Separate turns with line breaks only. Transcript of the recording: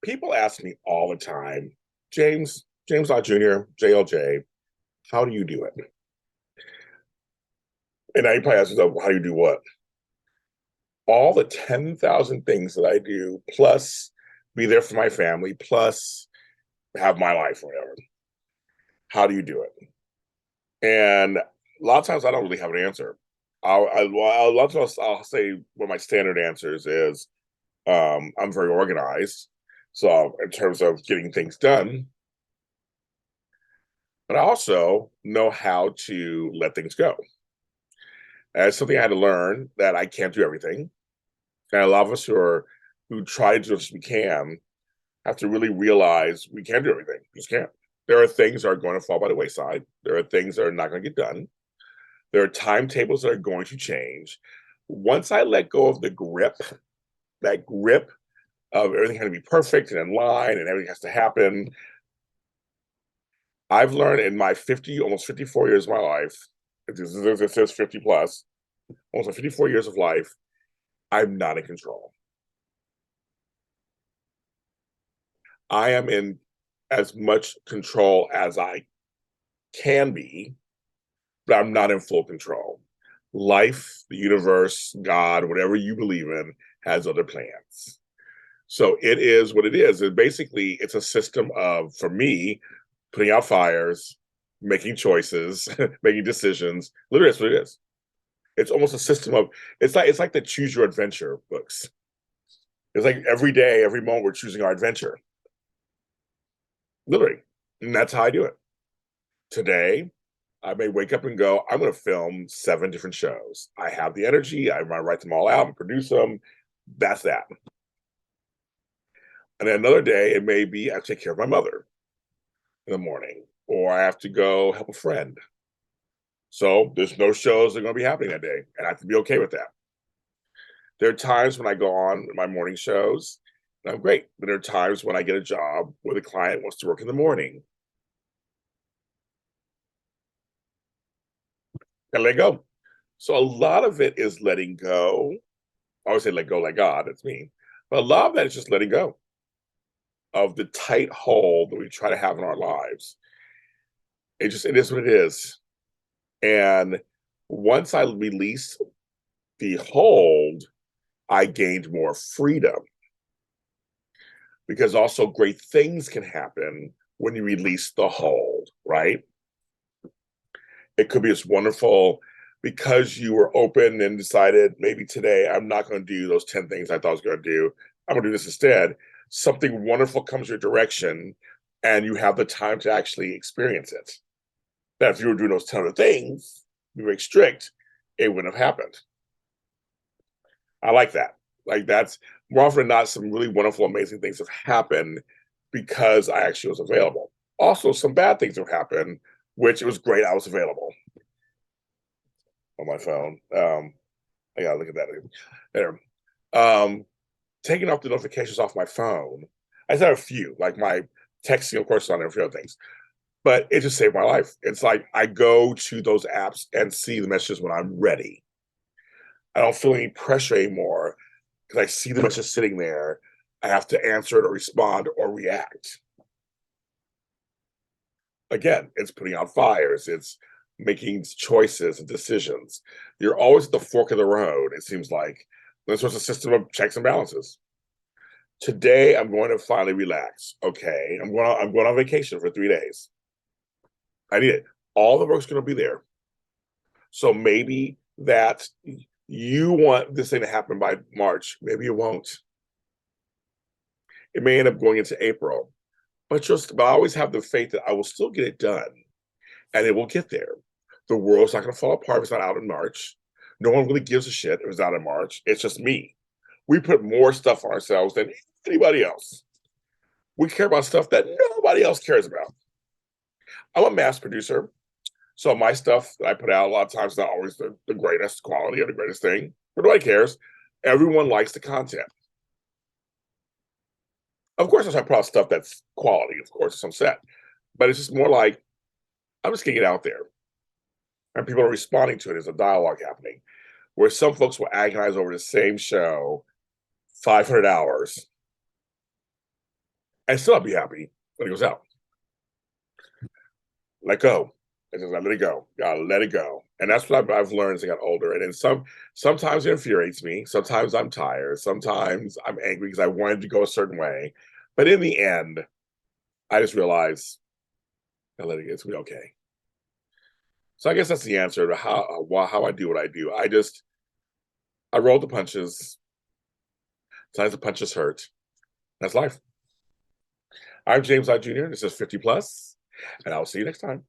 People ask me all the time, James Lott Jr., JLJ, how do you do it? And I probably ask yourself, how do you do what? All the 10,000 things that I do, plus be there for my family, plus have my life or whatever. How do you do it? And a lot of times I don't really have an answer. A lot of times I'll say one of my standard answers is I'm very organized. So in terms of getting things done, but I also know how to let things go. That's something I had to learn that I can't do everything. And a lot of us who try to do as we can have to really realize we can't do everything. We just can't. There are things that are going to fall by the wayside. There are things that are not going to get done. There are timetables that are going to change. Once I let go of the grip, that grip of everything has to be perfect and in line and everything has to happen, I've learned in my 50, almost 54 years of my life, this is 50 plus, almost 54 years of life, I'm not in control. I am in as much control as I can be, but I'm not in full control. Life, the universe, God, whatever you believe in, has other plans. So it is what it is. And basically, it's a system of, for me, putting out fires, making choices, making decisions. Literally, that's what it is. It's almost a system of, it's like the choose your adventure books. It's like every day, every moment, we're choosing our adventure. Literally. And that's how I do it. Today, I may wake up and go, I'm going to film 7 different shows. I have the energy. I might write them all out and produce them. That's that. And then another day, it may be I take care of my mother in the morning, or I have to go help a friend. So there's no shows that are going to be happening that day, and I have to be okay with that. There are times when I go on my morning shows, and I'm great. But there are times when I get a job where the client wants to work in the morning. And let go. So a lot of it is letting go. I always say let go, let God. That's me. But a lot of that is just letting go of the tight hold that we try to have in our lives. It is what it is. And once I release the hold, I gained more freedom because also great things can happen when you release the hold, right? It could be as wonderful because you were open and decided maybe today I'm not going to do those 10 things I thought I was going to do. I'm going to do this instead. Something wonderful comes your direction and you have the time to actually experience it. That if you were doing those 10 other things, you were strict, it wouldn't have happened. I like that. Like that's more often than not, some really wonderful, amazing things have happened because I actually was available. Also, some bad things have happened, which it was great I was available on my phone. I gotta look at that there. Taking off the notifications off my phone. I just have a few, like my texting, of course, on there, a few other things. But it just saved my life. It's like I go to those apps and see the messages when I'm ready. I don't feel any pressure anymore because I see the message sitting there. I have to answer it or respond or react. Again, it's putting out fires. It's making choices and decisions. You're always at the fork of the road, it seems like. This was a system of checks and balances. Today, I'm going to finally relax. Okay, I'm going on vacation for 3 days. I need it. All the work's going to be there. So maybe that you want this thing to happen by March. Maybe it won't. It may end up going into April. But I always have the faith that I will still get it done and it will get there. The world's not going to fall apart if it's not out in March. No one really gives a shit if it's out in March. It's just me. We put more stuff on ourselves than anybody else. We care about stuff that nobody else cares about. I'm a mass producer. So my stuff that I put out a lot of times is not always the greatest quality or the greatest thing. But nobody cares. Everyone likes the content. Of course, I put out stuff that's quality, of course, some set. But it's just more like I'm just getting it out there. And people are responding to it. There's a dialogue happening. Where some folks will agonize over the same show 500 hours. I still not be happy when it goes out. Let go. I just let it go. Gotta let it go. And that's what I've learned as I got older. And then sometimes it infuriates me. Sometimes I'm tired. Sometimes I'm angry because I wanted to go a certain way. But in the end, I just realized I let it get. It's gonna be okay. So I guess that's the answer to how I do what I do. I roll the punches. Sometimes the punches hurt. That's life. I'm James Lott Jr. This is 50 Plus, and I'll see you next time.